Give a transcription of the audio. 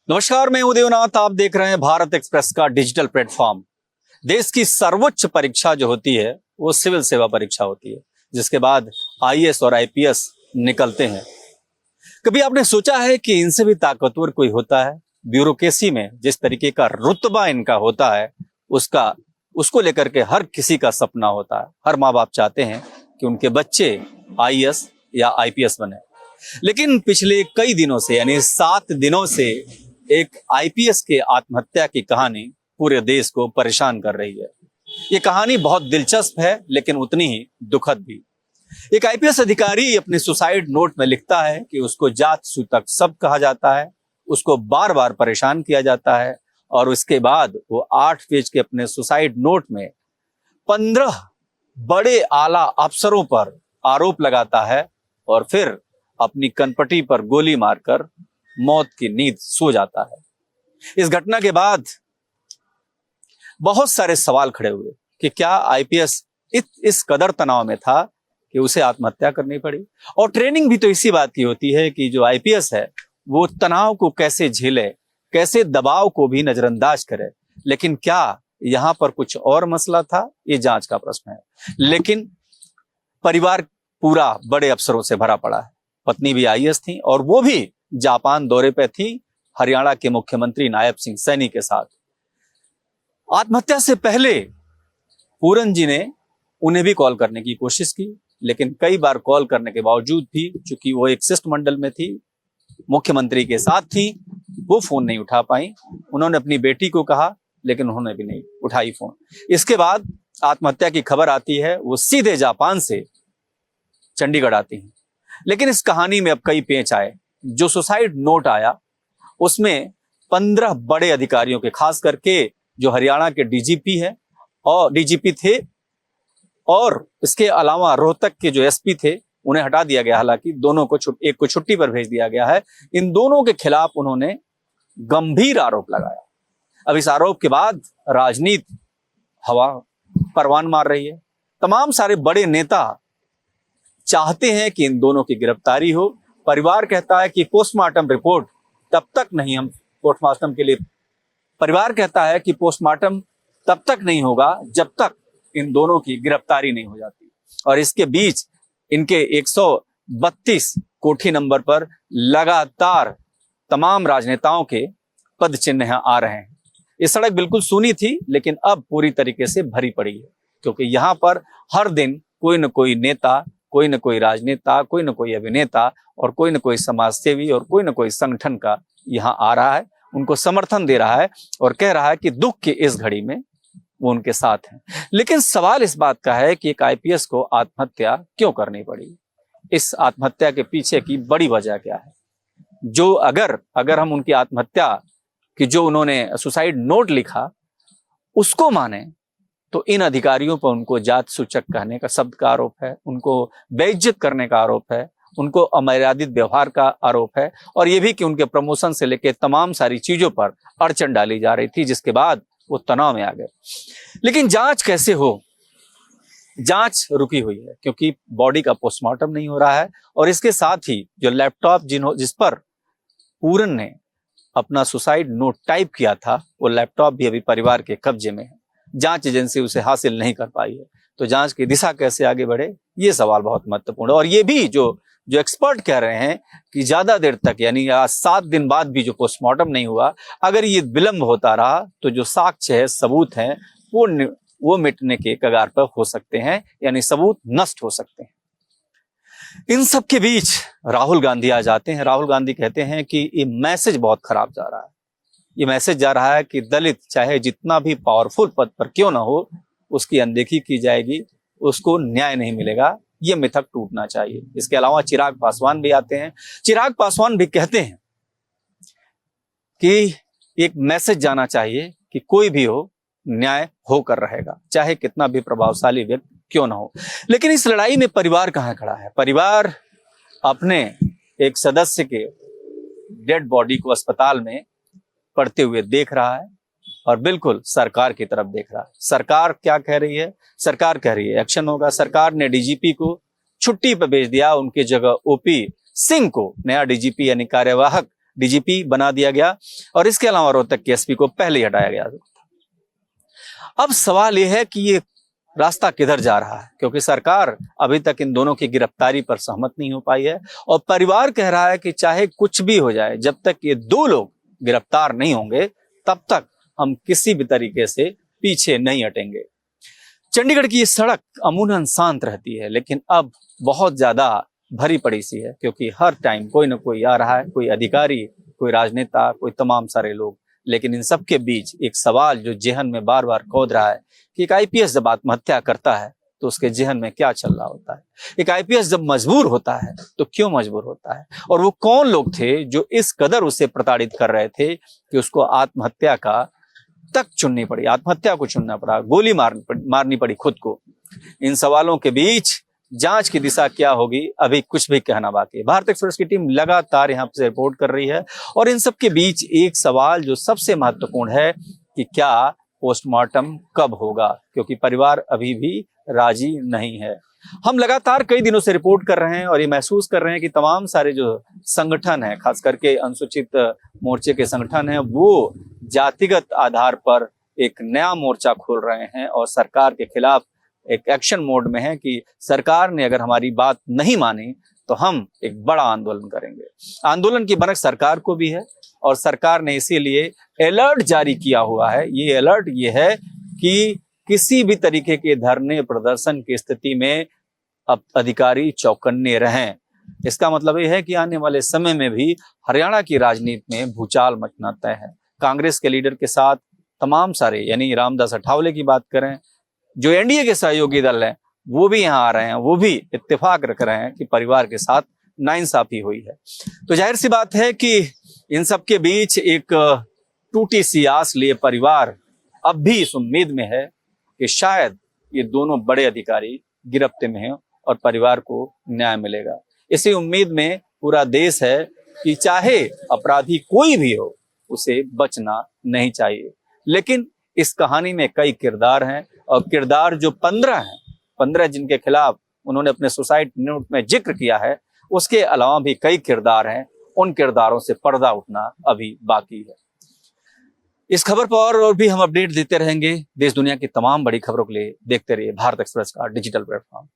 नमस्कार, मैं उदयनाथ। आप देख रहे हैं भारत एक्सप्रेस का डिजिटल प्लेटफॉर्म। देश की सर्वोच्च परीक्षा जो होती है वो सिविल सेवा परीक्षा होती है, जिसके बाद आईएएस और आईपीएस निकलते हैं। कभी आपने सोचा है कि इनसे भी ताकतवर कोई होता है? ब्यूरोक्रेसी में जिस तरीके का रुतबा इनका होता है उसको लेकर के हर किसी का सपना होता है। हर माँ बाप चाहते हैं कि उनके बच्चे आईएएस या आईपीएस बने। लेकिन पिछले कई दिनों से यानी 7 दिनों से एक आईपीएस के आत्महत्या की कहानी पूरे देश को परेशान कर रही है। ये कहानी बहुत दिलचस्प है लेकिन उतनी ही दुखद भी। एक आईपीएस अधिकारी अपने सुसाइड नोट में लिखता है कि उसको जात सूतक सब कहा जाता है, उसको बार बार परेशान किया जाता है और उसके बाद वो 8 पेज के अपने सुसाइड नोट में 15 बड़े आला अफसरों पर आरोप लगाता है और फिर अपनी कनपटी पर गोली मारकर मौत की नींद सो जाता है। इस घटना के बाद बहुत सारे सवाल खड़े हुए कि क्या आईपीएस इस कदर तनाव में था कि उसे आत्महत्या करनी पड़ी। और ट्रेनिंग भी तो इसी बात की होती है कि जो आईपीएस है वो तनाव को कैसे झेले, कैसे दबाव को भी नजरअंदाज करे। लेकिन क्या यहां पर कुछ और मसला था? ये जांच का प्रश्न है। लेकिन परिवार पूरा बड़े अफसरों से भरा पड़ा है। पत्नी भी आईएएस थी और वो भी जापान दौरे पे थी हरियाणा के मुख्यमंत्री नायब सिंह सैनी के साथ। आत्महत्या से पहले पूरन जी ने उन्हें भी कॉल करने की कोशिश की, लेकिन कई बार कॉल करने के बावजूद भी, चूंकि वो एक शिष्टमंडल में थी, मुख्यमंत्री के साथ थी, वो फोन नहीं उठा पाई। उन्होंने अपनी बेटी को कहा लेकिन उन्होंने भी नहीं उठाई फोन। इसके बाद आत्महत्या की खबर आती है, वो सीधे जापान से चंडीगढ़ आती हैं। लेकिन इस कहानी में अब कई पेंच आए। जो सुसाइड नोट आया उसमें 15 बड़े अधिकारियों के, खास करके जो हरियाणा के डीजीपी है और डीजीपी थे, और इसके अलावा रोहतक के जो एसपी थे उन्हें हटा दिया गया। हालांकि दोनों को एक को छुट्टी पर भेज दिया गया है। इन दोनों के खिलाफ उन्होंने गंभीर आरोप लगाया। अब इस आरोप के बाद राजनीति हवा परवान मार रही है। तमाम सारे बड़े नेता चाहते हैं कि इन दोनों की गिरफ्तारी हो। परिवार कहता है कि पोस्टमार्टम रिपोर्ट तब तक नहीं, हम पोस्टमार्टम के लिए, परिवार कहता है कि पोस्टमार्टम तब तक नहीं होगा जब तक इन दोनों की गिरफ्तारी नहीं हो जाती। और इसके बीच इनके 132 कोठी नंबर पर लगातार तमाम राजनेताओं के पद चिन्ह आ रहे हैं। ये सड़क बिल्कुल सूनी थी लेकिन अब पूरी तरीके से भरी पड़ी है, क्योंकि यहाँ पर हर दिन कोई न कोई नेता, कोई न कोई राजनेता, कोई न कोई अभिनेता और कोई न कोई समाजसेवी और कोई न कोई संगठन का यहाँ आ रहा है, उनको समर्थन दे रहा है और कह रहा है कि दुख की इस घड़ी में वो उनके साथ हैं। लेकिन सवाल इस बात का है कि एक आईपीएस को आत्महत्या क्यों करनी पड़ी? इस आत्महत्या के पीछे की बड़ी वजह क्या है? जो अगर हम उनकी आत्महत्या की, जो उन्होंने सुसाइड नोट लिखा, उसको माने तो इन अधिकारियों पर उनको जात सूचक कहने का शब्द का आरोप है, उनको बेइज्जत करने का आरोप है, उनको अमर्यादित व्यवहार का आरोप है, और ये भी कि उनके प्रमोशन से लेकर तमाम सारी चीजों पर अड़चन डाली जा रही थी, जिसके बाद वो तनाव में आ गए। लेकिन जांच कैसे हो? जांच रुकी हुई है क्योंकि बॉडी का पोस्टमार्टम नहीं हो रहा है। और इसके साथ ही जो लैपटॉप जिस पर पूरन ने अपना सुसाइड नोट टाइप किया था, वो लैपटॉप भी अभी परिवार के कब्जे में है। जांच एजेंसी उसे हासिल नहीं कर पाई है। तो जांच की दिशा कैसे आगे बढ़े, ये सवाल बहुत महत्वपूर्ण है। और ये भी जो एक्सपर्ट कह रहे हैं कि ज्यादा देर तक, यानी आज 7 दिन बाद भी जो पोस्टमार्टम नहीं हुआ, अगर ये विलंब होता रहा तो जो साक्ष्य है, सबूत हैं, वो मिटने के कगार पर हो सकते हैं, यानी सबूत नष्ट हो सकते हैं। इन सब के बीच राहुल गांधी आ जाते हैं। राहुल गांधी कहते हैं कि ये मैसेज बहुत खराब जा रहा है। ये मैसेज जा रहा है कि दलित चाहे जितना भी पावरफुल पद पर क्यों ना हो, उसकी अनदेखी की जाएगी, उसको न्याय नहीं मिलेगा। ये मिथक टूटना चाहिए। इसके अलावा चिराग पासवान भी आते हैं। चिराग पासवान भी कहते हैं कि एक मैसेज जाना चाहिए कि कोई भी हो, न्याय होकर रहेगा, चाहे कितना भी प्रभावशाली व्यक्ति क्यों ना हो। लेकिन इस लड़ाई में परिवार कहां खड़ा है? परिवार अपने एक सदस्य के डेड बॉडी को अस्पताल में पड़ते हुए देख रहा है और बिल्कुल सरकार की तरफ देख रहा है। सरकार क्या कह रही है? सरकार कह रही है एक्शन होगा। सरकार ने डीजीपी को छुट्टी पर भेज दिया, उनकी जगह ओपी सिंह को, नया डीजीपी यानी कार्यवाहक डीजीपी बना दिया गया और इसके अलावा रोहतक के एसपी को पहले ही हटाया गया। अब सवाल यह है कि ये रास्ता किधर जा रहा है, क्योंकि सरकार अभी तक इन दोनों की गिरफ्तारी पर सहमत नहीं हो पाई है और परिवार कह रहा है कि चाहे कुछ भी हो जाए, जब तक ये दो लोग गिरफ्तार नहीं होंगे तब तक हम किसी भी तरीके से पीछे नहीं हटेंगे। चंडीगढ़ की ये सड़क अमूमन शांत रहती है, लेकिन अब बहुत ज्यादा भरी पड़ी सी है, क्योंकि हर टाइम कोई ना कोई आ रहा है, कोई अधिकारी, कोई राजनेता, कोई तमाम सारे लोग। लेकिन इन सब के बीच एक सवाल जो जेहन में बार बार खोद रहा है कि एक आईपीएस जब आत्महत्या करता है तो उसके जेहन में क्या चल रहा होता है। एक आईपीएस जब मजबूर होता है तो क्यों मजबूर होता है, और वो कौन लोग थे जो इस कदर उसे प्रताड़ित कर रहे थे कि उसको आत्महत्या का तक चुननी पड़ी, आत्महत्या को चुनना पड़ा, गोली मारनी पड़ी खुद को। इन सवालों के बीच जांच की दिशा क्या होगी, अभी कुछ भी कहना बाकी है। भारत एक्सप्रेस की टीम लगातार यहाँ से रिपोर्ट कर रही है और इन सब के बीच एक सवाल जो सबसे महत्वपूर्ण है कि क्या पोस्टमार्टम कब होगा, क्योंकि परिवार अभी भी राजी नहीं है। हम लगातार कई दिनों से रिपोर्ट कर रहे हैं और ये महसूस कर रहे हैं कि तमाम सारे जो संगठन है, खास करके अनुसूचित मोर्चे के संगठन है, वो जातिगत आधार पर एक नया मोर्चा खोल रहे हैं और सरकार के खिलाफ एक एक्शन मोड में है कि सरकार ने अगर हमारी बात नहीं मानी तो हम एक बड़ा आंदोलन करेंगे। आंदोलन की भनक सरकार को भी है और सरकार ने इसीलिए अलर्ट जारी किया हुआ है। ये अलर्ट ये है कि किसी भी तरीके के धरने प्रदर्शन की स्थिति में अब अधिकारी चौकन्ने रहें। इसका मतलब यह है कि आने वाले समय में भी हरियाणा की राजनीति में भूचाल मचना तय है। कांग्रेस के लीडर के साथ तमाम सारे, यानी रामदास अठावले की बात करें, जो एनडीए के सहयोगी दल हैं, वो भी यहाँ आ रहे हैं, वो भी इत्तेफाक रख रहे हैं कि परिवार के साथ नाइंसाफी हुई है। तो जाहिर सी बात है कि इन सब के बीच एक टूटी सी आस लिए परिवार अब भी इस उम्मीद में है कि शायद ये दोनों बड़े अधिकारी गिरफ्त में हैं और परिवार को न्याय मिलेगा। इसी उम्मीद में पूरा देश है कि चाहे अपराधी कोई भी हो, उसे बचना नहीं चाहिए। लेकिन इस कहानी में कई किरदार हैं और किरदार जो 15 जिनके खिलाफ उन्होंने अपने सुसाइड नोट में जिक्र किया है, उसके अलावा भी कई किरदार हैं। उन किरदारों से पर्दा उठना अभी बाकी है। इस खबर पर और भी हम अपडेट देते रहेंगे। देश दुनिया की तमाम बड़ी खबरों के लिए देखते रहिए भारत एक्सप्रेस का डिजिटल प्लेटफॉर्म।